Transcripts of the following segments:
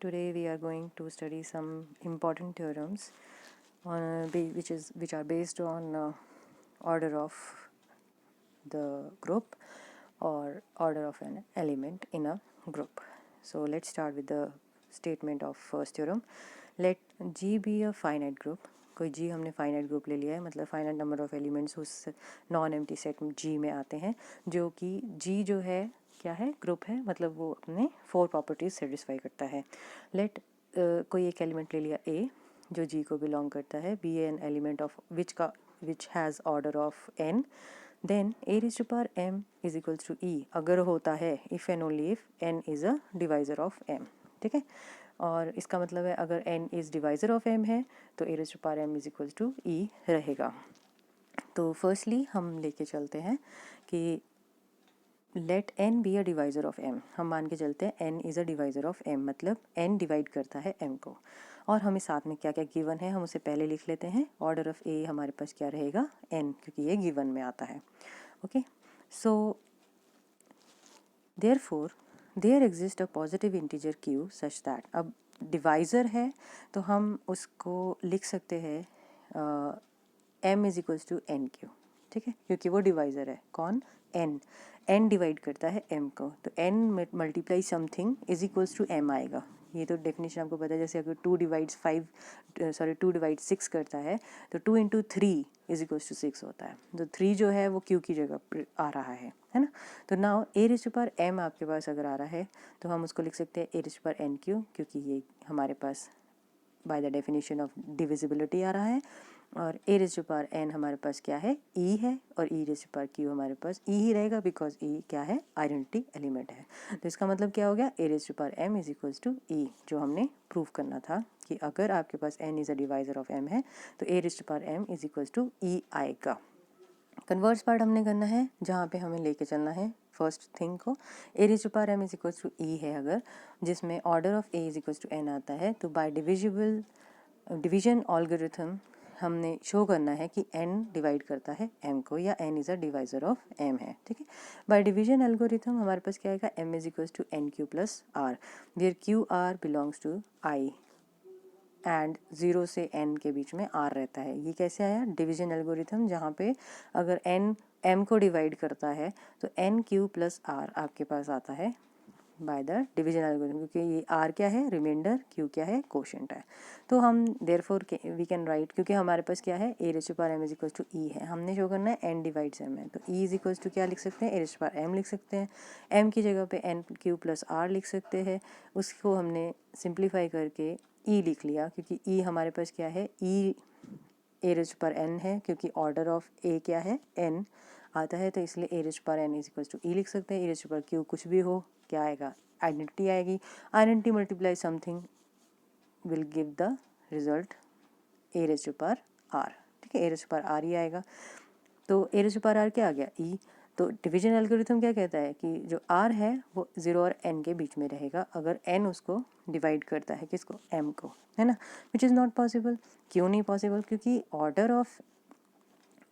Today we are going to study some important theorems which are based on order of the group or order of an element in a group. So let's start with the statement of first theorem. Let G be a finite group. कोई G हमने finite group ले लिया है, मतलब finite number of elements उस non empty set में G में आते हैं, जो कि G जो है क्या है, ग्रुप है, मतलब वो अपने 4 प्रॉपर्टीज सेटिस्फाई करता है. लेट कोई एक एलिमेंट ले लिया A जो G को बिलोंग करता है, be an element of which has order of n, then a raised to power m is equals to e अगर होता है if and only if n is a divisor of m. ठीक है, और इसका मतलब है अगर n is divisor of m है तो a raised to power m is equals to e रहेगा. तो फर्स्टली हम लेके चलते हैं कि let n be a divisor of m. हम मान के चलते हैं n is a divisor of m, मतलब n डिवाइड करता है m को. और हमें साथ में क्या क्या गिवन है हम उसे पहले लिख लेते हैं. ऑर्डर ऑफ a हमारे पास क्या रहेगा, n, क्योंकि ये गिवन में आता है. Okay, so therefore there exist a positive integer q such that, अब डिवाइज़र है तो हम उसको लिख सकते हैं m is equals to n q. ठीक है, क्योंकि वो डिवाइज़र है. कौन, n डिवाइड करता है m को, तो n multiply something is equals to m आएगा. ये तो डेफिनेशन आपको पता है. जैसे अगर 2 डिवाइड 6 करता है तो 2 इंटू 3 इज इक्वल्स टू 6 होता है. तो 3 जो है वो q की जगह पर आ रहा है ना. तो now a raise to power m आपके पास अगर आ रहा है तो हम उसको लिख सकते हैं a raise to power n q, क्योंकि ये हमारे पास by the definition of divisibility आ रहा है. और a raise to power n हमारे पास क्या है, e है, और e raise to power q हमारे पास e ही रहेगा, बिकॉज e क्या है, आइडेंटिटी एलिमेंट है. तो इसका मतलब क्या हो गया, a raise to power m is equals to e, जो हमने प्रूव करना था कि अगर आपके पास n is a divisor of m है तो a raise to power m is equals to e आएगा. कन्वर्स पार्ट हमने करना है, जहाँ पे हमें लेके चलना है फर्स्ट थिंग को. a raise to power m is equals to e है अगर, जिसमें order of a is equals to n आता है, तो बाय डिविजन ऑलगोरिथम हमने शो करना है कि n डिवाइड करता है m को, या n is a divisor of m है. ठीक है, बाय डिवीजन एल्गोरिथम हमारे पास क्या आएगा, m is equals to n q plus r, where q r belongs to i and 0 से n के बीच में r रहता है. ये कैसे आया, डिवीजन एल्गोरिथम, जहाँ पे अगर n m को डिवाइड करता है तो n क्यू प्लस आर आपके पास आता है बाय द डिवीजन एल्गोरिथम, क्योंकि ये r क्या है, रिमाइंडर, q क्या है, कोशेंट है. तो हम देयरफॉर वी कैन राइट, क्योंकि हमारे पास क्या है, a raise to power m is equals to e है, हमने शो करना है n डिवाइड्स m है, तो e इज इक्वल्स टू क्या लिख सकते हैं, a raise to power m लिख सकते हैं. m की जगह पे n क्यू प्लस r लिख सकते हैं. उसको हमने सिंप्लीफाई करके e लिख लिया, क्योंकि e हमारे पास क्या है, e a raise to power n है, क्योंकि ऑर्डर ऑफ a क्या है, n आता है, तो इसलिए a raise to power n is equals to e लिख सकते हैं. a raise to power q कुछ भी हो, क्या आएगा, आइडेंटिटी आएगी. Identity multiply something will give the result a raise to power r. ठीक है, a raise to power r ही आएगा. तो a raise to power r क्या आ गया, e. तो डिवीजन एल्गोरिथम क्या कहता है कि जो r है वो 0 और n के बीच में रहेगा अगर n उसको डिवाइड करता है, किसको, m को, है ना. Which is not possible. क्यों नहीं पॉसिबल, क्योंकि ऑर्डर ऑफ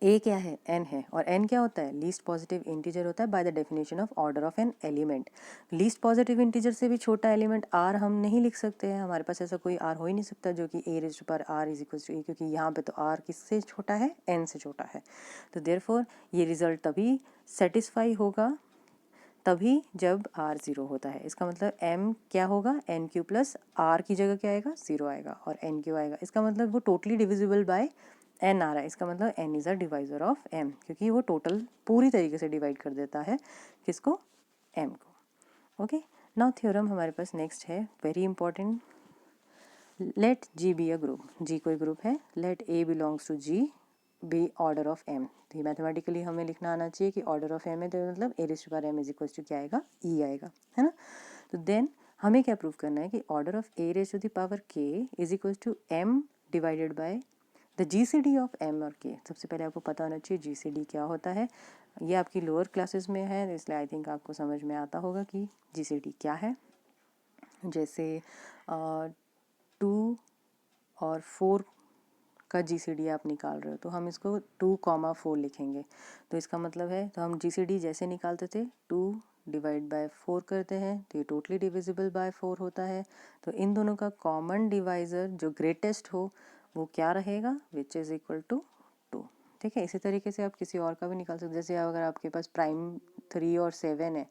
a क्या है, n है, और n क्या होता है, लीस्ट पॉजिटिव इंटीजर होता है by the definition of order of an element. Least positive integer से भी छोटा एलिमेंट r हम नहीं लिख सकते हैं. हमारे पास ऐसा कोई r हो ही नहीं सकता जो कि a raise to power r is equal to e, क्योंकि यहाँ पे तो r किससे छोटा है, n से छोटा है. तो देयरफॉर ये रिजल्ट तभी सेटिस्फाई होगा तभी जब r 0 होता है. इसका मतलब m क्या होगा, n क्यू प्लस r की जगह क्या आएगा, 0 आएगा, और n क्यू आएगा. इसका मतलब वो टोटली डिविजिबल बाय n आ रहा है. इसका मतलब n is a divisor of m, क्योंकि वो टोटल पूरी तरीके से डिवाइड कर देता है किसको, m को. ओके, नाउ थ्योरम हमारे पास नेक्स्ट है, very important. Let g be a group. g कोई ग्रुप है. Let a belongs to g be order of m. तो ये मैथमेटिकली हमें लिखना आना चाहिए कि ऑर्डर ऑफ m है, तो मतलब a raise to power m is equal to क्या आएगा, e आएगा, है ना. तो देन हमें क्या प्रूव करना है कि order of a raise to the power k is equal to m divided by the GCD of m और k. सबसे पहले आपको पता होना चाहिए GCD क्या होता है. ये आपकी लोअर क्लासेस में है, इसलिए आई थिंक आपको समझ में आता होगा कि GCD क्या है. जैसे 2 और 4 का GCD आप निकाल रहे हो, तो हम इसको 2, 4 लिखेंगे. तो इसका मतलब है, तो हम GCD जैसे निकालते थे 2 डिवाइड बाय 4 करते हैं तो ये टोटली डिविजिबल बाय 4 होता है। तो इन दोनों का कॉमन डिवाइज़र जो ग्रेटेस्ट हो वो क्या रहेगा, विच इज़ इक्वल टू 2। ठीक है, इसी तरीके से आप किसी और का भी निकाल सकते हैं। जैसे अगर आपके पास प्राइम 3 और 7 है,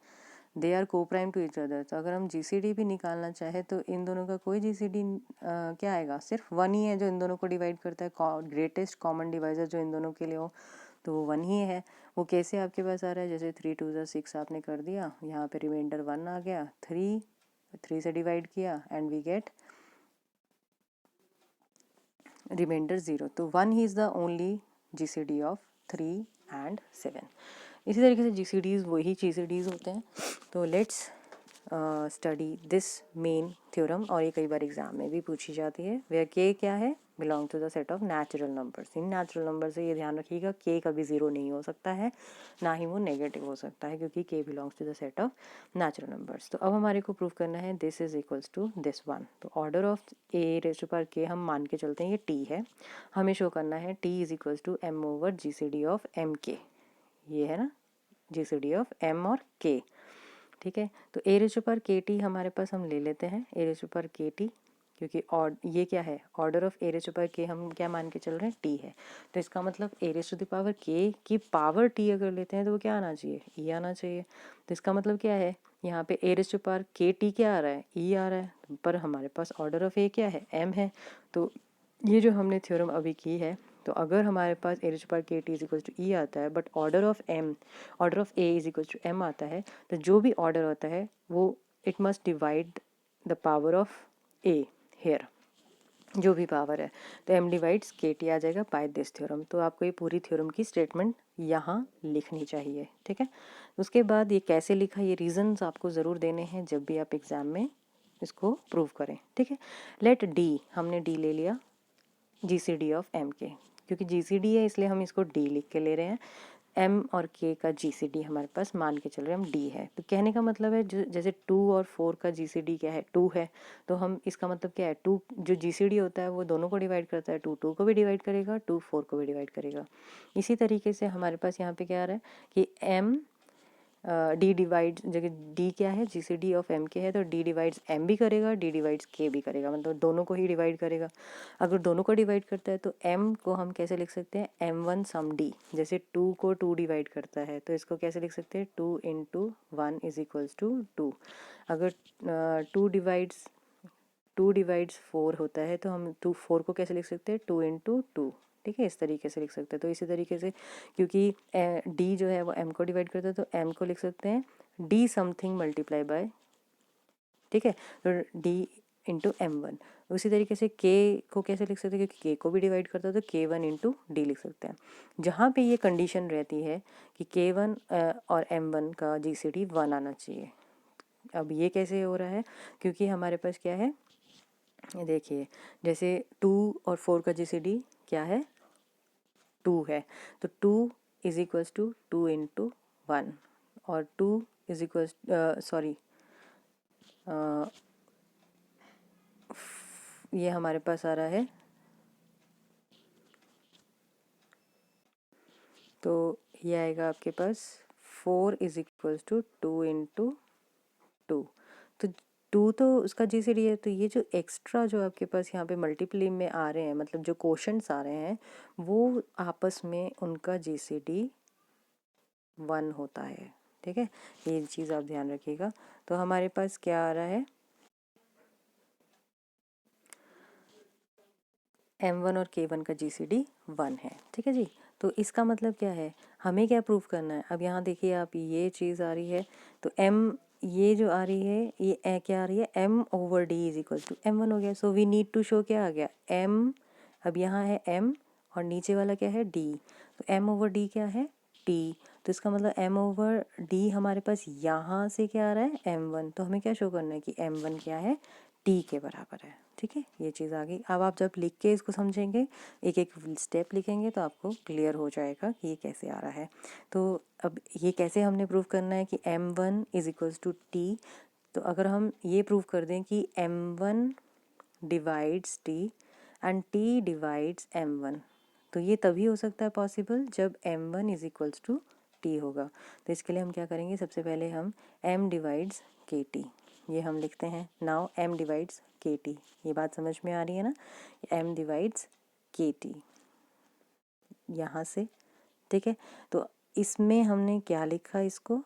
दे आर को प्राइम टू ईच अदर, तो अगर हम जीसीडी भी निकालना चाहे तो इन दोनों का कोई जीसीडी क्या आएगा, सिर्फ 1 ही है जो इन दोनों को डिवाइड करता है। ग्रेटेस्ट कॉमन डिवाइज़र जो इन दोनों के लिए हो तो वो 1 ही है। वो कैसे आपके पास आ रहा है, जैसे 3 2 6 आपने कर दिया, यहाँ पे रिमाइंडर 1 आ गया, 3 से डिवाइड किया एंड वी गेट रिमाइंडर 0। तो 1 he is the only GCD of 3 and 7। इसी तरीके से जीसीडीज़ वही जीसीडीज़ होते हैं। तो let's study this main theorem, और ये कई बार एग्जाम में भी पूछी जाती है। वेयर के क्या है, belong to the set of natural numbers. इन नेचुरल नंबर से ये ध्यान रखिएगा के कभी ज़ीरो नहीं हो सकता है, ना ही वो नेगेटिव हो सकता है, क्योंकि k belongs to the set of natural numbers. तो अब हमारे को प्रूव करना है this is equals to this one. तो order of a raise to power k हम मान के चलते हैं ये टी है, हमें शो करना है t is equals to m over g C D of m k. ये है ना g C D of m और के। ठीक है, तो ए raise to power k t हमारे पास हम ले लेते हैं a raise to power k t, क्योंकि ये क्या है, order of a raise to power k हम क्या मान के चल रहे हैं, टी है। तो इसका मतलब ए रेज़ टू द पावर के की पावर टी अगर लेते हैं तो वो क्या आना चाहिए, ई आना चाहिए। तो इसका मतलब क्या है, यहाँ पे ए raise to power k T क्या आ रहा है, ई आ रहा है, पर हमारे पास ऑर्डर ऑफ ए क्या है, एम है। तो ये जो हमने थ्योरम अभी की है, तो अगर हमारे पास a raise to power k t is equal to e आता है, but order of a is equal to m आता है, तो जो भी ऑर्डर होता है वो it must divide the power of a here, जो भी पावर है। तो एम डिवाइड्स के टी आ जाएगा बाय दिस थ्योरम। तो आपको ये पूरी थ्योरम की स्टेटमेंट यहाँ लिखनी चाहिए। ठीक है, उसके बाद ये कैसे लिखा, ये रीजंस आपको ज़रूर देने हैं जब भी आप एग्ज़ाम में इसको प्रूव करें। ठीक है, लेट डी, हमने डी ले लिया जी सी डी ऑफ एम के, क्योंकि जी सी डी है इसलिए हम इसको डी लिख के ले रहे हैं। एम और के का जी सी डी हमारे पास मान के चल रहे हैं हम डी है। तो कहने का मतलब है जो जैसे 2 और 4 का जी सी डी क्या है, 2 है, तो हम इसका मतलब क्या है, 2 जो जी सी डी होता है वो दोनों को डिवाइड करता है, 2 2 को भी डिवाइड करेगा, 2 4 को भी डिवाइड करेगा। इसी तरीके से हमारे पास यहाँ पे क्या आ रहा है कि एम डी डिवाइड, जगह डी क्या है, जी सी डी ऑफ एम के है, तो डी डिवाइड्स एम भी करेगा, डी डिवाइड्स के भी करेगा, मतलब दोनों को ही डिवाइड करेगा। अगर दोनों को डिवाइड करता है तो एम को हम कैसे लिख सकते हैं, एम वन सम डी, जैसे 2 को 2 डिवाइड करता है तो इसको कैसे लिख सकते हैं, 2 इंटू 1 इज इक्वल्स टू 2। अगर 2 डिवाइड्स 4 होता है तो हम 4 को कैसे लिख सकते हैं, 2 इंटू 2। ठीक है, इस तरीके से लिख सकते हैं। तो इसी तरीके से क्योंकि डी जो है वो एम को डिवाइड करता है तो एम को लिख सकते हैं डी समथिंग मल्टीप्लाई बाय, ठीक है, तो डी इंटू एम वन। उसी तरीके से के को कैसे लिख सकते हैं, क्योंकि के को भी डिवाइड करता है तो के वन इंटू डी लिख सकते हैं। जहाँ पे ये कंडीशन रहती है कि के वन और एम वन का जी सी डी 1 आना चाहिए। अब ये कैसे हो रहा है, क्योंकि हमारे पास क्या है, देखिए जैसे 2 और 4 का जी सी डी क्या है, 2 है, तो 2 इज इक्वल्स टू 2 इंटू 1, और 2 इज इक्वल्स सॉरी ये हमारे पास आ रहा है, तो ये आएगा आपके पास 4 इज इक्वल्स टू 2 इंटू 2। तो 2 तो उसका जी सी डी है, तो ये जो एक्स्ट्रा जो आपके पास यहाँ पे मल्टीप्ली में आ रहे हैं, मतलब जो क्वोशंट्स आ रहे हैं, वो आपस में उनका जी सी डी 1 होता है। ठीक है, ये चीज़ आप ध्यान रखिएगा। तो हमारे पास क्या आ रहा है, M1 और K1 का GCD 1 है। ठीक है जी, तो इसका मतलब क्या है, हमें क्या प्रूफ करना है। अब यहाँ देखिए आप, ये चीज़ आ रही है, तो M ये जो आ रही है ये क्या आ रही है, M over D is equal to M1 हो गया। So we need to show क्या आ गया, M, अब यहाँ है M और नीचे वाला क्या है D, तो M ओवर D क्या है, T। तो इसका मतलब M ओवर D हमारे पास यहाँ से क्या आ रहा है, M1। तो हमें क्या शो करना है कि M1 क्या है, T के बराबर है। ठीक है, ये चीज़ आ गई। अब आप जब लिख के इसको समझेंगे, एक एक स्टेप लिखेंगे, तो आपको क्लियर हो जाएगा कि ये कैसे आ रहा है। तो अब ये कैसे हमने प्रूव करना है कि M1 is equals to T। तो अगर हम ये प्रूव कर दें कि M1 divides T and T divides M1, तो ये तभी हो सकता है पॉसिबल जब M1 is equals to T होगा। तो इसके लिए हम क्या करेंगे, सबसे पहले हम m डिवाइड्स के टी, ये हम लिखते हैं। Now m divides k T, ये बात समझ में आ रही है ना, m डिवाइड्स के टी यहाँ से, ठीक है। तो इसमें हमने क्या लिखा, इसको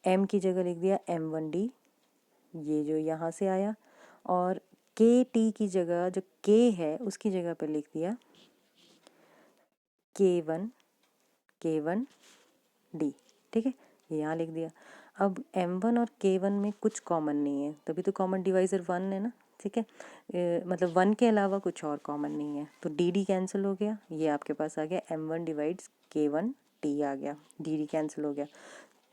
m की जगह लिख दिया m1d, ये जो यहाँ से आया, और के टी की जगह जो k है उसकी जगह पर लिख दिया k1 d, ठीक है, ये यहाँ लिख दिया। अब m1 और k1 में कुछ कॉमन नहीं है, तभी तो कॉमन डिवाइज़र 1 है ना, ठीक है। मतलब 1 के अलावा कुछ और कॉमन नहीं है, तो डी डी कैंसिल हो गया, ये आपके पास आ गया m1 डिवाइड्स k1 t आ गया, डी डी कैंसिल हो गया।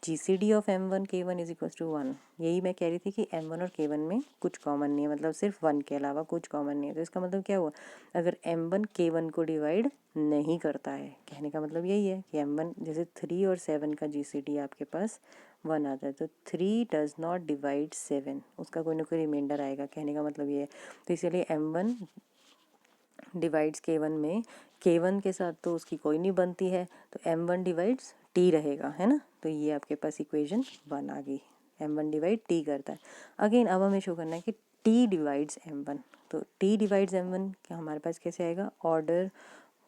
GCD of m1 k1 is equal to 1, यही मैं कह रही थी कि m1 और k1 में कुछ कॉमन नहीं है, मतलब सिर्फ 1 के अलावा कुछ कॉमन नहीं है। तो इसका मतलब क्या हुआ, अगर m1 k1 को डिवाइड नहीं करता है, कहने का मतलब यही है कि m1 जैसे 3 और 7 का GCD आपके पास 1 आता है, तो 3 डज नॉट डिवाइड 7, उसका कोई ना कोई रिमाइंडर आएगा, कहने का मतलब ये है। तो इसलिए m1 डिवाइड्स k1 में k1 के साथ तो उसकी कोई नहीं बनती है, तो m1 डिवाइड्स t रहेगा, है ना। तो ये आपके पास इक्वेशन 1 आ गई, m1 डिवाइड t करता है। अगेन अब हमें शो करना है कि t डिवाइड्स m1, तो t डिवाइड्स m1 क्या हमारे पास कैसे आएगा, ऑर्डर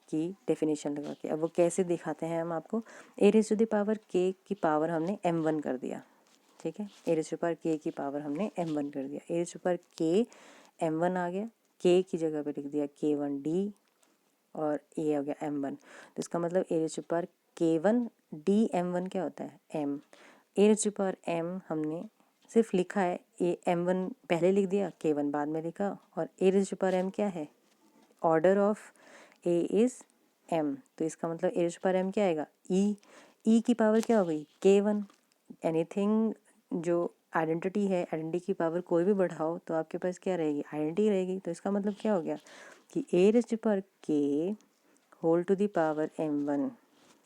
की डेफिनेशन लगा के। अब वो कैसे दिखाते हैं हम आपको, a raise to the power k की पावर हमने m1 कर दिया, ठीक है, a raise to power k की पावर हमने m1 कर दिया, a raise to power k m1 आ गया, k की जगह पे लिख दिया k1d और ये हो गया m1। तो इसका मतलब ए raise to power k1d m1 क्या होता है m, a raise to power m हमने सिर्फ लिखा है, ए m1 पहले लिख दिया, k1 बाद में लिखा, और a raise to power m क्या है, order of a is m, तो इसका मतलब ए रेज़ टू पावर m क्या आएगा, e की पावर क्या हो गई k1। एनीथिंग जो आइडेंटिटी है, आइडेंटिटी की पावर कोई भी बढ़ाओ तो आपके पास क्या रहेगी, आइडेंटिटी रहेगी। तो इसका मतलब क्या हो गया कि a raise to power k whole to the power m1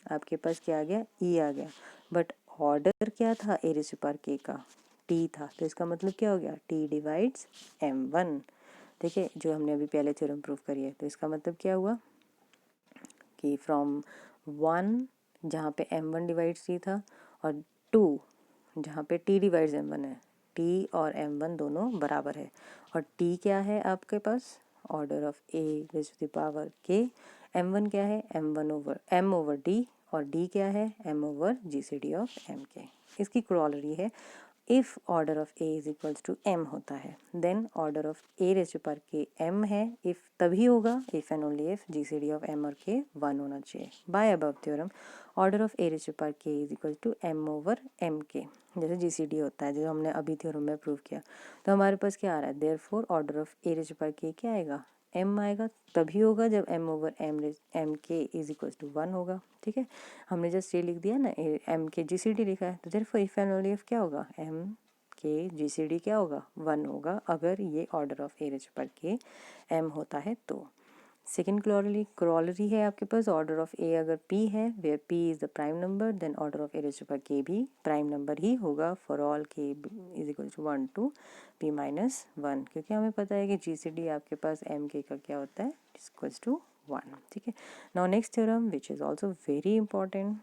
आपके पास क्या आ गया, e आ गया, बट ऑर्डर क्या था ए रेज़ टू पावर k का, t था। तो इसका मतलब क्या हो गया, t डिवाइड्स m1, ठीक है, जो हमने अभी पहले थ्योरम प्रूव करी है। तो इसका मतलब क्या हुआ कि फ्रॉम 1 जहाँ पे m1 डिवाइड्स t था, और 2 जहाँ पे t डिवाइड्स m1 है, t और m1 दोनों बराबर है, और t क्या है आपके पास, order of a raise to the power k, m1 क्या है, m ओवर d, और d क्या है, m over GCD of m के। इसकी क्रोलरी है, if order of a is equals to m होता है, then order of a raise to power k m है, इफ़ तभी होगा, if and only if GCD of m और k 1 होना चाहिए। By above theorem order of a raise to power k is equal to m over m k, जैसे GCD होता है, जो हमने अभी थ्योरम में प्रूव किया। तो हमारे पास क्या आ रहा है, therefore order of a raise to power k क्या आएगा, m आएगा, तभी होगा जब m over m k is equal to 1 होगा, ठीक है। हमने जस्ट ये लिख दिया ना, m के GCD लिखा है, तो therefore if and only if क्या होगा, m के GCD क्या होगा, 1 होगा, अगर ये order of a raise to power k m होता है तो। सेकेंड क्रोलरी है आपके पास, ऑर्डर ऑफ a अगर p है, where p is the prime number, then order of a raise to power k भी प्राइम नंबर ही होगा for all k is equal to 1 to p minus 1, क्योंकि हमें पता है कि GCD आपके पास m k का क्या होता है, इक्वल्स टू 1, ठीक है। Now next theorem which is also very important,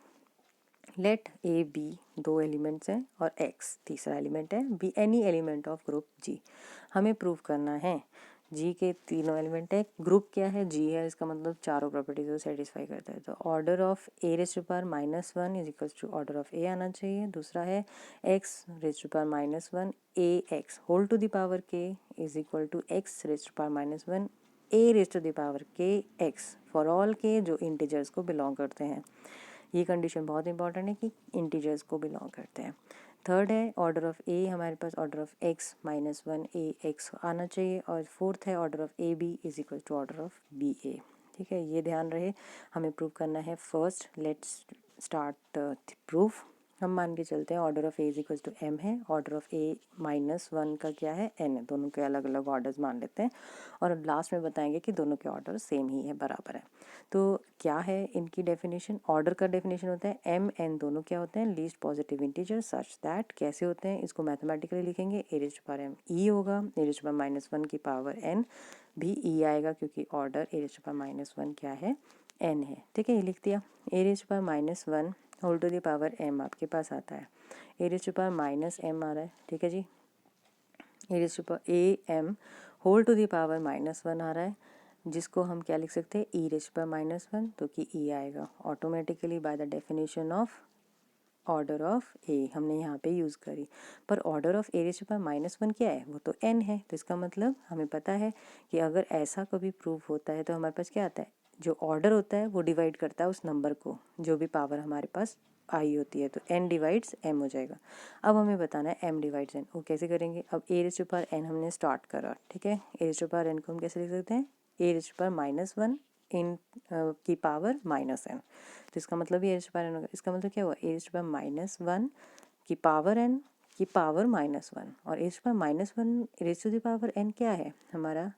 let a b, दो एलिमेंट्स हैं और x तीसरा एलिमेंट है, be any element of group g। हमें प्रूव करना है g के तीनों एलिमेंट है, ग्रुप क्या है, g है, इसका मतलब चारों प्रॉपर्टीज को सेटिस्फाई करता है। तो order of a raise to power minus 1 is equal to order of a आना चाहिए। दूसरा है x raise to power minus 1 a x whole to the power k is equal to x raise to power minus 1 a raise to the power k x for all k जो integers को belong करते हैं। ये condition बहुत important है कि integers को belong करते हैं। थर्ड है ऑर्डर ऑफ ए, हमारे पास order of x minus 1 a x आना चाहिए, और फोर्थ है order of A b is equal to order of b a, ठीक है। ये ध्यान रहे, हमें प्रूव करना है। First let's start proof. हम मान के चलते हैं order of a is equal to m है, ऑर्डर ऑफ ए माइनस 1 का क्या है, एन है, दोनों के अलग अलग ऑर्डर्स मान लेते हैं, और लास्ट में बताएंगे कि दोनों के ऑर्डर सेम ही है, बराबर है। तो क्या है इनकी डेफिनेशन, ऑर्डर का डेफिनेशन होता है एम एन दोनों क्या होते हैं, least positive integer such that, कैसे होते हैं, इसको मैथमेटिकली लिखेंगे, a raise to power m e होगा, a raise to power minus 1 की पावर एन भी ई आएगा, क्योंकि order a raise to power minus 1 क्या है, एन है, ठीक है। ये लिख दिया, a raise to power minus 1 whole to the power m आपके पास आता है, a raise to power minus m आ रहा है, ठीक है जी। A raise to power a m whole to the power -1 आ रहा है, जिसको हम क्या लिख सकते हैं, ई रेज़ टू पावर -1, तो कि ई आएगा automatically by the definition of order of a हमने यहाँ पे यूज़ करी। पर order of a raise to power -1 क्या है, वो तो n है। तो इसका मतलब हमें पता है कि अगर ऐसा कभी प्रूफ होता है तो हमारे पास क्या आता है, जो ऑर्डर होता है वो डिवाइड करता है उस नंबर को, जो भी पावर हमारे पास आई होती है, तो n डिवाइड्स m हो जाएगा। अब हमें बताना है m डिवाइड्स n, वो कैसे करेंगे। अब ए रेज़ टू पावर n हमने स्टार्ट करा, ठीक है। A raise to power n को हम कैसे लिख सकते हैं, ए रेज़ टू पावर -1 इन की पावर -n। तो इसका मतलब ये रेज़ टू पावर n होगा। इसका मतलब क्या हुआ, ए रेज़ टू पावर -1 की पावर n की पावर -1, और a raise to power -1 raise to the power n क्या है, हमारा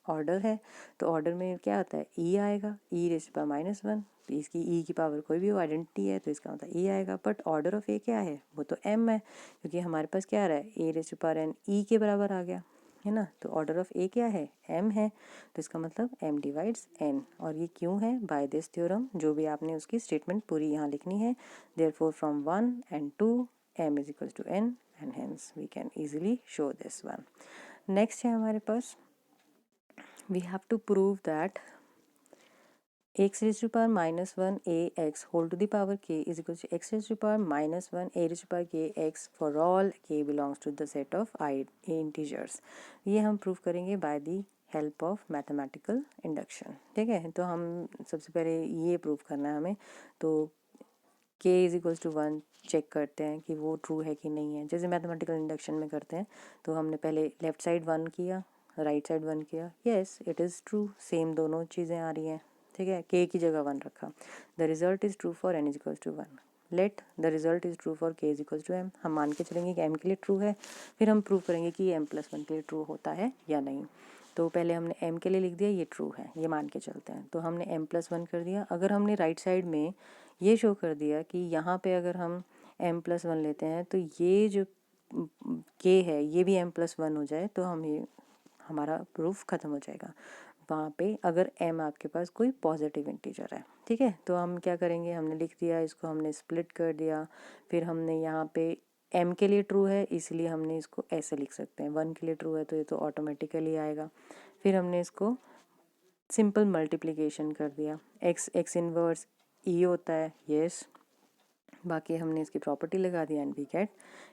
ऑर्डर है। तो ऑर्डर में क्या आता है, ई आएगा, ई रेज़ टू पावर -1, तो इसकी ई की पावर कोई भी आइडेंटिटी है तो इसका मतलब ई आएगा। बट ऑर्डर ऑफ ए क्या है, वो तो m है, क्योंकि हमारे पास क्या आ रहा है, a raise to power n ई के बराबर आ गया, है ना। तो ऑर्डर ऑफ ए क्या है, m है, तो इसका मतलब m डिवाइड्स n। और ये क्यों है, बाय दिस थ्योरम, जो भी आपने उसकी स्टेटमेंट पूरी यहाँ लिखनी है। Therefore from 1 and 2 m is equals to n and hence we can easily show this one. Next है हमारे पास, we have to prove that x raised to power -1 a x whole to the power k is equal to x raised to power -1 a raised to power k x for all k belongs to the set of I integers। ये हम prove करेंगे by the help of mathematical induction, ठीक है। तो हम सबसे पहले ये प्रूव करना है हमें। तो k is equals to 1 check करते हैं कि वो ट्रू है कि नहीं है, जैसे मैथमेटिकल इंडक्शन में करते हैं। तो हमने पहले लेफ्ट साइड 1 किया, राइट साइड 1 किया, yes it is true, same दोनों चीज़ें आ रही हैं, ठीक है। k की जगह 1 रखा, the result is true for n is equals to 1, let the result is true for k is equals to m। हम मान के चलेंगे कि m के लिए ट्रू है, फिर हम प्रूव करेंगे कि m+1 के लिए ट्रू होता है या नहीं। तो पहले हमने m के लिए लिख दिया, ये ट्रू है, ये मान के चलते हैं। तो हमने m+1 कर दिया। अगर हमने राइट साइड में ये शो कर दिया कि यहाँ पे अगर हम m+1 लेते हैं तो ये जो k है ये भी m+1 हो जाए, तो हम ये हमारा प्रूफ ख़त्म हो जाएगा वहाँ पे, अगर m आपके पास कोई पॉजिटिव इंटीजर है, ठीक है। तो हम क्या करेंगे, हमने लिख दिया, इसको हमने स्प्लिट कर दिया, फिर हमने यहाँ पे m के लिए ट्रू है इसलिए हमने इसको ऐसे लिख सकते हैं, 1 के लिए ट्रू है तो ये तो ऑटोमेटिकली आएगा। फिर हमने इसको सिंपल मल्टीप्लिकेशन कर दिया, x इनवर्स e होता है, यस। बाकी हमने इसकी प्रॉपर्टी लगा दी and we get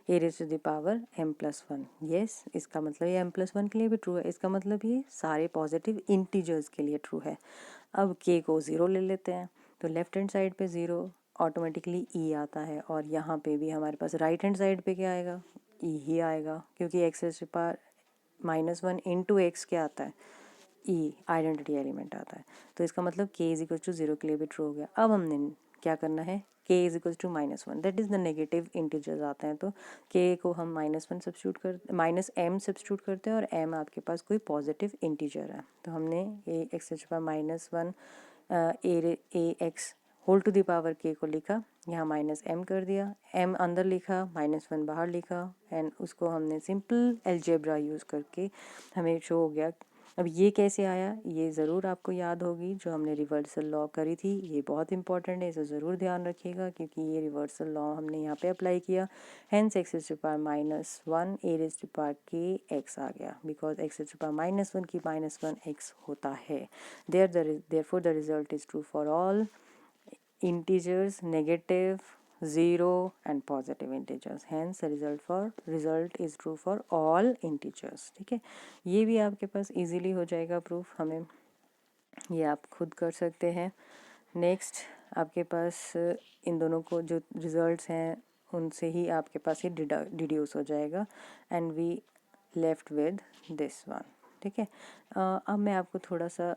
a raise to the power m+1, yes. इसका मतलब ये m+1 के लिए भी ट्रू है, इसका मतलब ये सारे पॉजिटिव इंटीजर्स के लिए ट्रू है। अब k को 0 ले लेते हैं, तो लेफ्ट हैंड साइड पे 0 ऑटोमेटिकली e आता है, और यहाँ पे भी हमारे पास राइट हैंड साइड पे क्या आएगा, e ही आएगा, क्योंकि x raise to power -1 into x क्या आता है, ई आइडेंटिटी एलिमेंट आता है। तो इसका मतलब k इज इक्वल टू 0 के लिए भी ट्रू हो गया। अब हमने क्या करना है, k is equal to -1, that is the negative integers आते हैं, तो k को हम -1 सब्स्टिट्यूट कर -m सब्स्टिट्यूट करते हैं, और m आपके पास कोई पॉजिटिव इंटीजर है। तो हमने a x -1 a x whole to the power k को लिखा, यहाँ -m कर दिया, m अंदर लिखा, -1 बाहर लिखा, एंड उसको हमने सिंपल अलजेब्रा यूज़ करके हमें शो हो गया। अब ये कैसे आया, ये ज़रूर आपको याद होगी, जो हमने रिवर्सल लॉ करी थी, ये बहुत इंपॉर्टेंट है, इसे ज़रूर ध्यान रखिएगा, क्योंकि ये रिवर्सल लॉ हमने यहाँ पे अप्लाई किया। Hence x raise to power -1 a raise to power k x आ गया, because x raise to power -1 की -1 एक्स होता है। Therefore the result is true for all integers, negative, 0 and positive integers, hence the result is true for all integers, ठीक है। ये भी आपके पास easily हो जाएगा प्रूफ, हमें ये आप खुद कर सकते हैं। नेक्स्ट आपके पास इन दोनों को जो रिजल्ट्स हैं उनसे ही आपके पास ये डिड्यूस हो जाएगा, and we left with this one, ठीक है। अब मैं आपको थोड़ा सा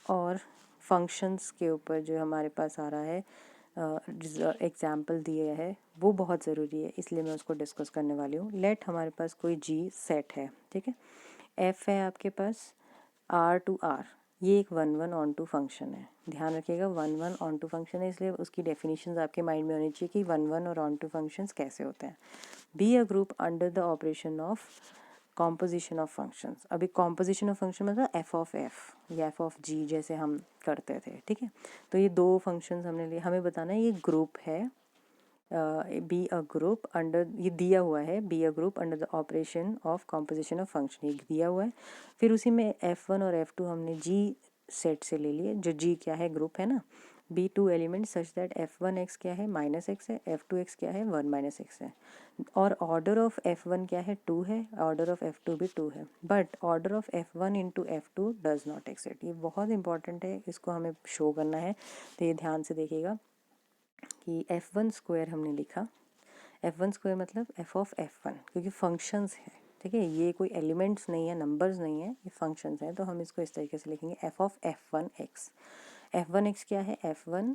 और फंक्शंस के ऊपर जो हमारे पास आ रहा है एग्जाम्पल दिए है, वो बहुत ज़रूरी है, इसलिए मैं उसको डिस्कस करने वाली हूँ। लेट हमारे पास कोई जी सेट है, ठीक है, एफ है आपके पास आर टू आर, ये एक 1 1 ऑन टू फंक्शन है, ध्यान रखिएगा 1 1 ऑन टू फंक्शन है, इसलिए उसकी डेफिनेशंस आपके माइंड में होनी चाहिए कि 1 1 और ऑन टू फंक्शंस कैसे होते हैं। B a group under the operation of composition of functions. अभी कॉम्पोजिशन ऑफ फंक्शन मतलब एफ ऑफ एफ या एफ ऑफ जी जैसे हम करते थे, ठीक है। तो ये दो फंक्शंस हमने लिए, हमें बताना है ये ग्रुप है, बी अ ग्रुप अंडर, ये दिया हुआ है B a group under the operation of composition of function, ये दिया हुआ है। फिर उसी में F1 और F2 हमने जी सेट से ले लिए, जो जी क्या है, ग्रुप है ना। Be two element such that F1x क्या है, -x है, F2x क्या है, 1 - x है। और ऑर्डर ऑफ F1 क्या है, 2 है, ऑर्डर ऑफ F2 भी 2 है, but order of F1 into F2 does not exist. ये बहुत इंपॉर्टेंट है, इसको हमें शो करना है, तो ये ध्यान से देखिएगा कि F1 स्क्वायर हमने लिखा, F1 स्क्वायर मतलब f ऑफ F1, क्योंकि फंक्शंस है, ठीक है, ये कोई एलिमेंट्स नहीं है, नंबर्स नहीं है, ये फंक्शंस हैं, तो हम इसको इस तरीके से लिखेंगे f ऑफ F1x। F1x क्या है, F1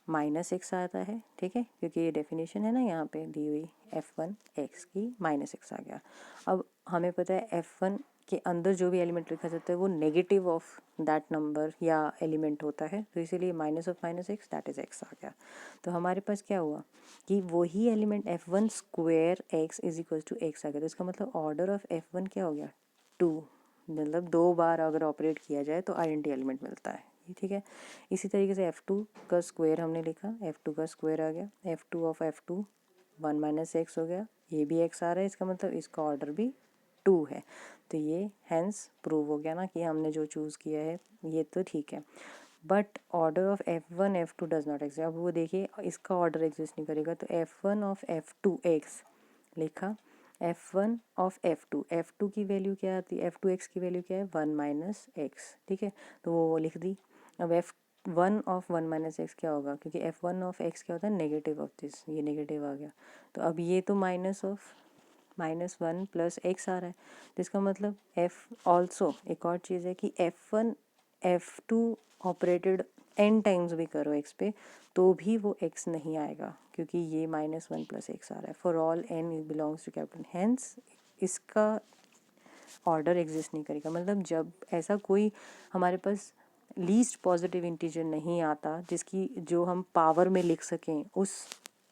-x आता है, ठीक है, क्योंकि ये डेफिनेशन है ना यहाँ पे दी हुई, F1x की -x आ गया। अब हमें पता है F1 के अंदर जो भी एलिमेंट लिखा जाता है वो नेगेटिव ऑफ दैट नंबर या एलिमेंट होता है, तो इसीलिए minus of -x that is x आ गया। तो हमारे पास क्या हुआ कि वही element F1 square x is equal to x आ गया। तो इसका मतलब ऑर्डर ऑफ F1 क्या हो गया, 2, मतलब 2 बार अगर ऑपरेट किया जाए तो आइडेंटिटी एलिमेंट मिलता है, ठीक है। इसी तरीके से F2 का स्क्वायर हमने लिखा, F2 का स्क्वायर आ गया, F2 ऑफ F2 1 - x हो गया, ये भी x आ रहा है, इसका मतलब इसका ऑर्डर भी 2 है। तो ये हैंस प्रूव हो गया ना कि हमने जो चूज़ किया है ये तो ठीक है। But order of F1 F2 does not exist. अब वो देखिए इसका ऑर्डर एग्जिस्ट नहीं करेगा, तो F1 ऑफ F2x लिखा, F1 ऑफ F2 की वैल्यू क्या आती है, F2x की वैल्यू क्या है, 1 - x, ठीक है, तो वो लिख दी। अब F1 ऑफ 1 - x क्या होगा, क्योंकि F1 ऑफ x क्या होता है, नेगेटिव ऑफ दिस, ये नेगेटिव आ गया, तो अब ये तो -1 + x आ रहा है, तो इसका मतलब F ऑल्सो एक और चीज़ है कि F1 F2 operated n times भी करो x पे तो भी वो x नहीं आएगा, क्योंकि ये -1 + x आ रहा है, for all n belongs to capital, hence इसका ऑर्डर एग्जिस्ट नहीं करेगा। मतलब जब ऐसा कोई हमारे पास लीस्ट पॉजिटिव इंटीजर नहीं आता जिसकी जो हम पावर में लिख सकें उस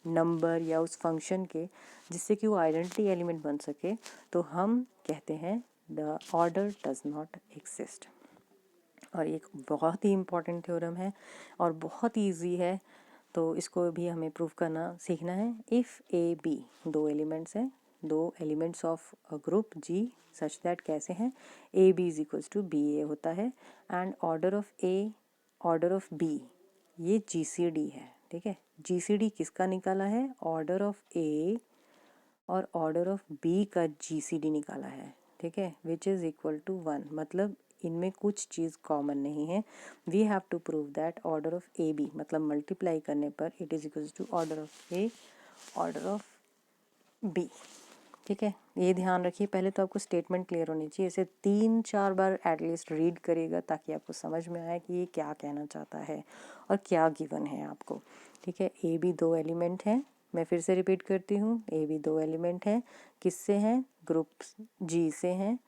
नंबर या उस फंक्शन के, जिससे कि वो आइडेंटिटी एलिमेंट बन सके, तो हम कहते हैं the order does not exist. और एक बहुत ही इम्पॉर्टेंट थ्योरम है और बहुत ईजी है, तो इसको भी हमें प्रूव करना सीखना है। इफ़ ए बी, दो एलिमेंट्स हैं, दो elements of a group G such that कैसे हैं, ए b is equals to b a होता है, and order of a order of b ये जी सी डी है, ठीक है। जी सी डी किसका निकाला है, ऑर्डर ऑफ ए और ऑर्डर ऑफ बी का जी सी डी निकाला है, ठीक है, विच इज़ इक्वल टू 1, मतलब इनमें कुछ चीज़ कॉमन नहीं है। We have to prove that order of A b, मतलब मल्टीप्लाई करने पर it is equals to order of a order of b, ठीक है। ये ध्यान रखिए, पहले तो आपको स्टेटमेंट क्लियर होनी चाहिए, इसे 3-4 बार एटलीस्ट रीड करिएगा ताकि आपको समझ में आए कि ये क्या कहना चाहता है और क्या गिवन है आपको, ठीक है। ए बी दो एलिमेंट हैं, मैं फिर से रिपीट करती हूँ, ए बी दो एलिमेंट हैं, किससे हैं, ग्रुप जी से हैं,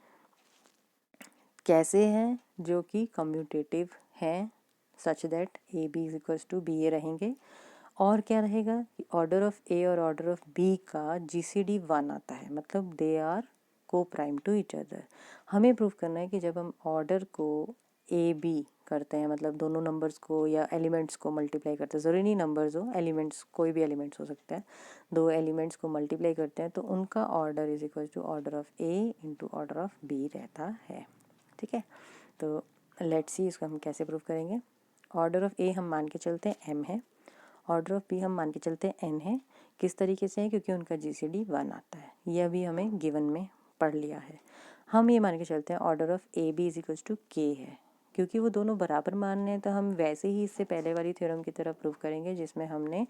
कैसे हैं, जो कि कम्यूटेटिव हैं such that a b is equals to b a रहेंगे, और क्या रहेगा, ऑर्डर ऑफ ए और ऑर्डर ऑफ बी का जी सी डी 1 आता है, मतलब दे आर को प्राइम टू ईच अदर। हमें प्रूव करना है कि जब हम ऑर्डर को ए बी करते हैं, मतलब दोनों नंबर्स को या एलिमेंट्स को मल्टीप्लाई करते हैं, ज़रूरी नहीं नंबर्स हो, एलिमेंट्स कोई भी एलिमेंट्स हो सकते हैं, दो एलिमेंट्स को मल्टीप्लाई करते हैं तो उनका order is equal to order of a into order of b रहता है, ठीक है। तो लेट्स सी इसको हम कैसे प्रूव करेंगे। ऑर्डर ऑफ ए हम मान के चलते हैं m है, ऑर्डर ऑफ बी हम मान के चलते हैं n है। किस तरीके से है, क्योंकि उनका GCD 1 आता है, ये अभी हमें गिवन में पढ़ लिया है। हम ये मान के चलते हैं order of A b is equals to k है, क्योंकि वो दोनों बराबर मान रहे हैं, तो हम वैसे ही इससे पहले वाली थ्योरम की तरह प्रूव करेंगे जिसमें हमने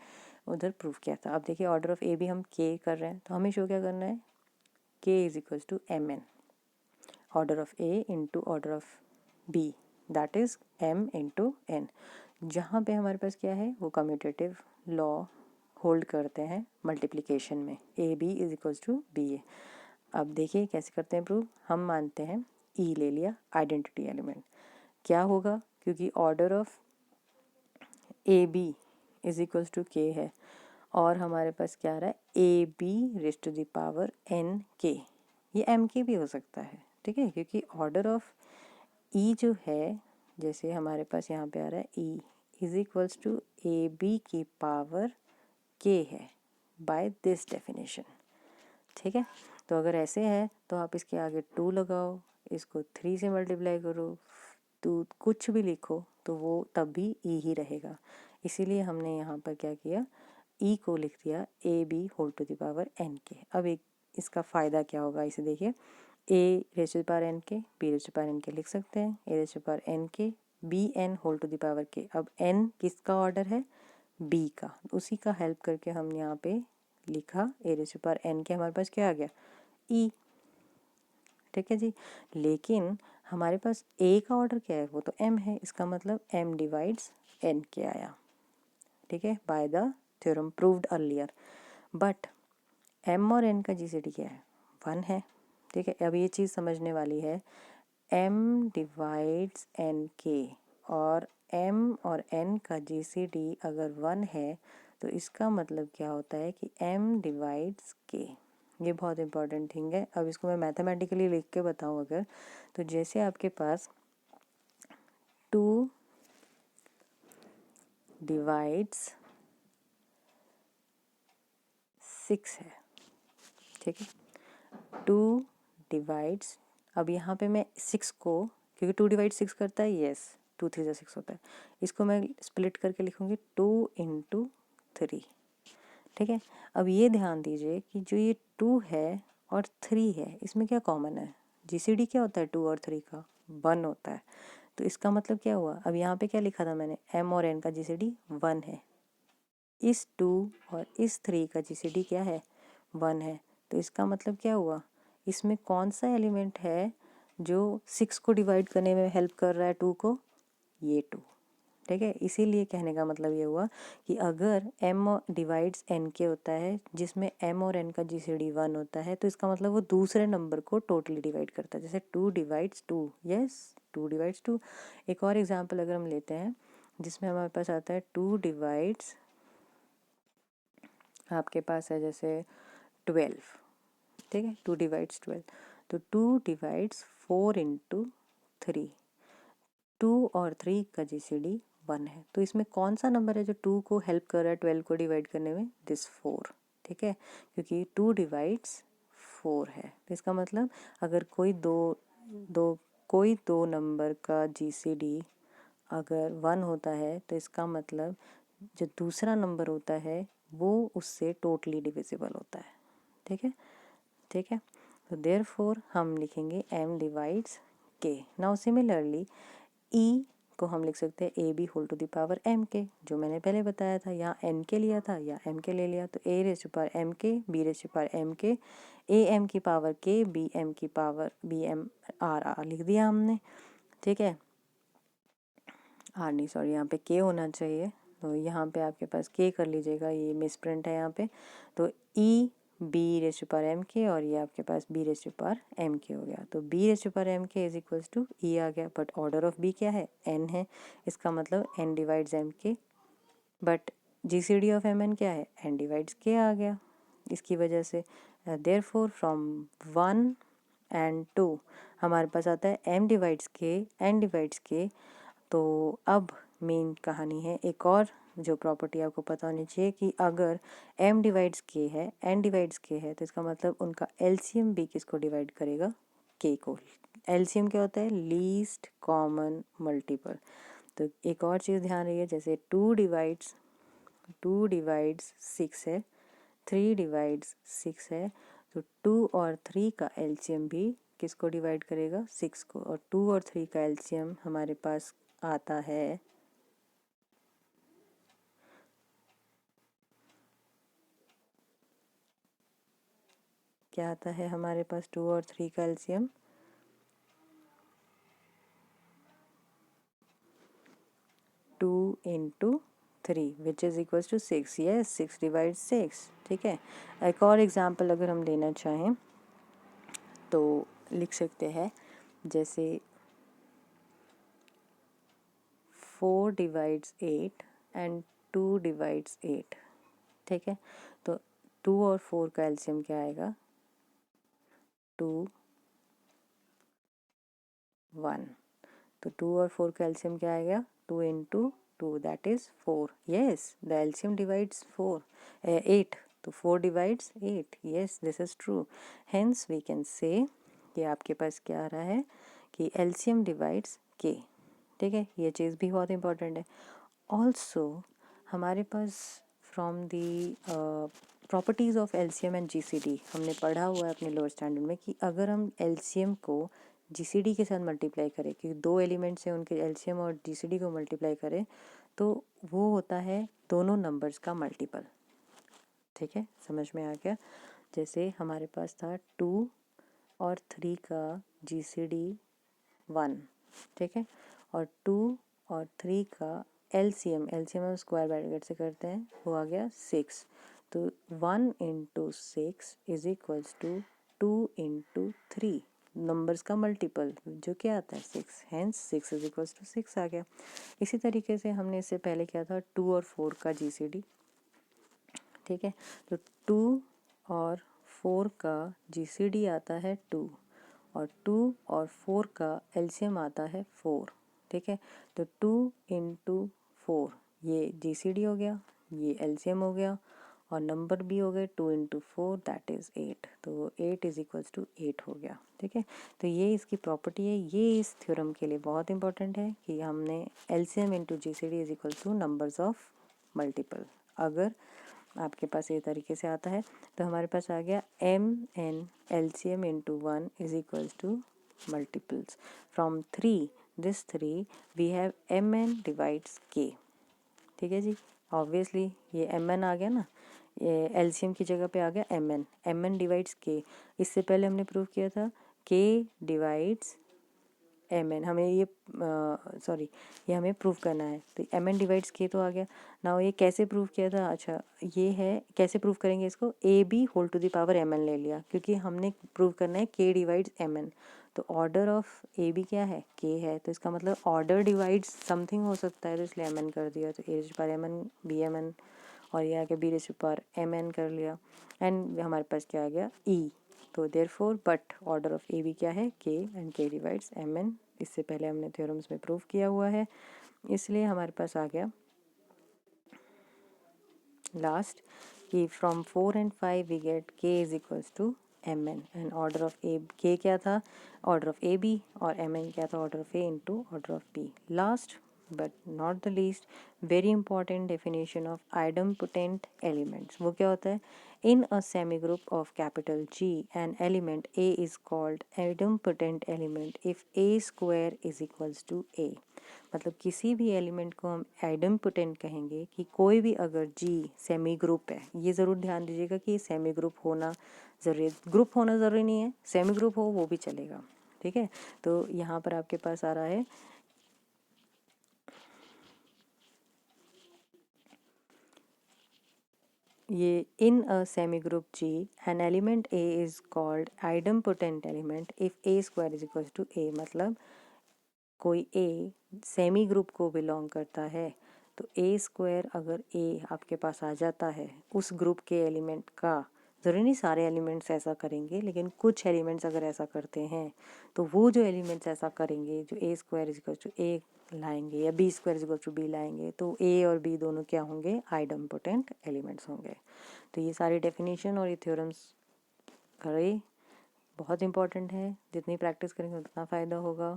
उधर प्रूव किया था। अब देखिए ऑर्डर ऑफ ए बी हम k कर रहे हैं, तो हमें शो क्या करना है, k is equals to mn, order of a into order of b that is m into n। जहाँ पे हमारे पास क्या है, वो कम्यूटेटिव लॉ होल्ड करते हैं मल्टीप्लिकेशन में, a b is equals to b a. अब देखिए कैसे करते हैं प्रूव, हम मानते हैं ई ले लिया आइडेंटिटी एलिमेंट, क्या होगा, क्योंकि order of A b is equals to k है, और हमारे पास क्या आ रहा है, a b raise to the power n k, ये एम के भी हो सकता है, ठीक है, क्योंकि ऑर्डर ऑफ ई जो है, जैसे हमारे पास यहाँ पे आ रहा है e is equals to a b की पावर के है बाय दिस डेफिनेशन, ठीक है। तो अगर ऐसे है तो आप इसके आगे 2 लगाओ, इसको 3 से मल्टीप्लाई करो, तो कुछ भी लिखो तो वो तब भी ई ही रहेगा। इसीलिए हमने यहाँ पर क्या किया, ई को लिख दिया a B whole to the power n k. अब एक इसका फ़ायदा क्या होगा, इसे देखिए, a raise to the power n k, B raise to the power n k लिख सकते हैं, a raise to the power n k b n whole to the power k. अब एन किसका ऑर्डर है, बी का, उसी का help करके हम यहाँ पे लिखा a raise to the power n k, हमारे पास क्या आ गया, ई, ठीक है जी। लेकिन हमारे पास ए का ऑर्डर क्या है, वो तो एम है, इसका मतलब एम डिवाइड्स एन के आया, ठीक है, by the theorem proved earlier. But m और एन का जीसीडी क्या है, 1 है, ठीक है। अब ये चीज़ समझने वाली है, एम डिवाइड्स एन के और एम और एन का जीसीडी अगर 1 है तो इसका मतलब क्या होता है कि एम डिवाइड्स के। ये बहुत इंपॉर्टेंट थिंग है। अब इसको मैं मैथमेटिकली लिख के बताऊँ अगर, तो जैसे आपके पास 2 डिवाइड्स 6 है, ठीक है, 2 डिवाइड्स, अब यहाँ पे मैं 6 को, क्योंकि 2 डिवाइड 6 करता है, यस, 2 3 जा 6 होता है, इसको मैं स्प्लिट करके लिखूँगी 2 इंटू 3, ठीक है। अब ये ध्यान दीजिए कि जो ये 2 है और 3 है, इसमें क्या कॉमन है, जीसीडी क्या होता है 2 और 3 का, 1 होता है। तो इसका मतलब क्या हुआ, अब यहाँ पे क्या लिखा था मैंने, एम और एन का जीसीडी 1 है, इस 2 और इस 3 का जीसीडी क्या है, 1 है। तो इसका मतलब क्या हुआ, इसमें कौन सा एलिमेंट है जो 6 को डिवाइड करने में हेल्प कर रहा है 2 को, ये 2, ठीक है। इसीलिए कहने का मतलब ये हुआ कि अगर m डिवाइड्स n के होता है जिसमें m और n का जीसीडी 1 होता है, तो इसका मतलब वो दूसरे नंबर को टोटली डिवाइड करता है, जैसे 2 डिवाइड्स 2, यस, 2 डिवाइड्स 2। एक और एग्जांपल अगर हम लेते हैं जिसमें हमारे पास आता है 2 डिवाइड्स, आपके पास है जैसे 12, ठीक है, 2 डिवाइड्स 12, तो 2 डिवाइड्स 4 इंटू 3, 2 और 3 का जीसीडी 1 है। तो इसमें कौन सा नंबर है जो 2 को हेल्प कर रहा है 12 को डिवाइड करने में, दिस 4, ठीक है, क्योंकि 2 डिवाइड्स 4 है। तो इसका मतलब अगर कोई दो नंबर का जीसीडी अगर 1 होता है तो इसका मतलब जो दूसरा नंबर होता है वो उससे टोटली डिविजिबल होता है, ठीक है, ठीक है। तो देयरफॉर हम लिखेंगे m divides k। Now similarly e को हम लिख सकते हैं A B whole to the power M K, जो मैंने पहले बताया था, यहाँ एन के लिया था या एम के ले लिया, तो ए raise to power M K, B raise to power M K, A M की पावर के, बी एम की power B M, R R लिख दिया हमने, ठीक है, आर नहीं सॉरी, यहाँ पे के होना चाहिए, तो यहाँ पे आपके पास के कर लीजिएगा, ये मिस प्रिंट है यहाँ पे। तो e b raise to power M k और ये आपके पास b raise to power M k हो गया, तो b raise to power M k is equals to e आ गया, बट ऑर्डर ऑफ बी क्या है, एन है, इसका मतलब N divides M K, but G C D of M N क्या है, एन डिवाइड्स के आ गया, इसकी वजह से देयरफॉर फ्रॉम 1 एंड 2 हमारे पास आता है एम डिवाइड्स के, एन डिवाइड्स के। तो अब मेन कहानी है एक और जो प्रॉपर्टी आपको पता होनी चाहिए कि अगर m डिवाइड्स k है, n डिवाइड्स k है, तो इसका मतलब उनका एलसीएम भी किसको डिवाइड करेगा, k को। एलसीएम क्या होता है, लीस्ट कॉमन मल्टीपल। तो एक और चीज़ ध्यान रही है, जैसे 2 डिवाइड्स 6 है, 3 डिवाइड्स 6 है, तो 2 और 3 का एलसीएम भी किसको डिवाइड करेगा, 6 को, और 2 और 3 का एलसीएम हमारे पास आता है, क्या आता है हमारे पास 2 और 3 का LCM, 2 into 3 which is equals to 6, yes, 6 divide 6, ठीक है। एक और एग्जांपल अगर हम लेना चाहें तो लिख सकते हैं, जैसे 4 डिवाइड्स 8 एंड 2 डिवाइड्स 8, ठीक है। तो 2 और 4 का एलसीएम क्या आएगा, 2 1। तो 2 और 4 का एलसीएम क्या आएगा? 2 into 2 that is 4। Yes, the LCM divides 8। तो 4 divides 8। Yes, this is true. Hence we can say कि आपके पास क्या आ रहा है कि एलसीएम डिवाइड्स के। ठीक है, ये चीज़ भी बहुत इंपॉर्टेंट है। ऑल्सो हमारे पास from the properties of LCM and GCD हमने पढ़ा हुआ है अपने लोअर स्टैंडर्ड में कि अगर हम एलसीएम को जीसीडी के साथ मल्टीप्लाई करें, क्योंकि दो एलिमेंट्स हैं, उनके एलसीएम और जीसीडी को मल्टीप्लाई करें तो वो होता है दोनों नंबर्स का मल्टीपल। ठीक है, समझ में आ गया? जैसे हमारे पास था 2 और 3 का जीसीडी 1। ठीक है, और 2 और 3 का एलसीएम हम स्क्वायर ब्रैकेट से करते हैं, वो आ गया 6। तो 1 into 6 is equals to 2 into 3, numbers का मल्टीपल जो क्या आता है 6। हैंस 6 इज इक्वल्स टू 6 आ गया। इसी तरीके से हमने इससे पहले किया था 2 और 4 का जीसीडी। ठीक है, तो 2 और 4 का जीसीडी आता है 2 और 2 और 4 का एलसीएम आता है 4। ठीक है, तो 2 इंटू 4 ये जीसीडी हो गया, ये एलसीएम हो गया और नंबर भी हो गए 2 इंटू 4 दैट इज़ 8। तो 8 इज इक्वल्स टू 8 हो गया। ठीक है, तो ये इसकी प्रॉपर्टी है। ये इस थ्योरम के लिए बहुत इंपॉर्टेंट है कि हमने LCM into GCD is equal two numbers of multiple. अगर आपके पास ये तरीके से आता है तो हमारे पास आ गया M N LCM into 1 is equals to multiples from 3 this 3 we have M N divides K. ठीक है जी, ऑब्वियसली ये एम एन आ गया ना, ये एलसीएम की जगह पे आ गया एम एन डिवाइड्स के। इससे पहले हमने प्रूव किया था के डिवाइड्स एम एन, हमें ये ये हमें प्रूव करना है। तो एम एन डिवाइड्स के तो आ गया ना। ये कैसे प्रूव किया था? अच्छा, ये है कैसे प्रूव करेंगे इसको? A B whole to the power M N ले लिया, क्योंकि हमने प्रूव करना है के डिवाइड्स एम एन। तो ऑर्डर ऑफ ए बी क्या है? के है, तो इसका मतलब ऑर्डर डिवाइड्स समथिंग हो सकता है, तो इसलिए एम एन कर दिया। तो ए raise power M n b m n और ये आगे b raise power M n कर लिया। एंड हमारे पास क्या आ गया? ई। तो therefore but order of A B क्या है? के, एंड के डिवाइड्स एम एन। इससे पहले हमने थ्योरम्स में प्रूव किया हुआ है, इसलिए हमारे पास आ गया लास्ट कि from 4 and 5 we get k is equals to m n. And order of a k क्या था? ऑर्डर ऑफ ए बी, और एम एन क्या था? Order of a into order of b. Last but not the least, very important definition of idempotent elements. वो क्या होता है? In a semigroup of capital G, an element A is called idempotent element if A square is equals to A. मतलब किसी भी element को हम idempotent कहेंगे कि कोई भी अगर G सेमी ग्रुप है। ये ज़रूर ध्यान दीजिएगा कि सेमी ग्रुप होना ज़रूरी, ग्रुप होना ज़रूरी नहीं है, सेमी ग्रुप हो वो भी चलेगा। ठीक है, तो यहाँ पर आपके पास आ रहा है ये in a semigroup G, an element A is called idempotent element if A square is equals to A। मतलब कोई A सेमी ग्रुप को बिलोंग करता है तो A स्क्वायर अगर A आपके पास आ जाता है उस ग्रुप के एलिमेंट का, ज़रूरी नहीं सारे एलिमेंट्स ऐसा करेंगे, लेकिन कुछ एलिमेंट्स अगर ऐसा करते हैं तो वो जो एलिमेंट्स ऐसा करेंगे जो A square is equal to A लाएंगे या B square is equal to B लाएंगे, तो A और B दोनों क्या होंगे? आइडेम्पोटेंट एलिमेंट्स होंगे। तो ये सारी डेफिनेशन और ये थ्योरम्स करें, बहुत इंपॉर्टेंट है। जितनी प्रैक्टिस करेंगे उतना फ़ायदा होगा।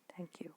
Thank you.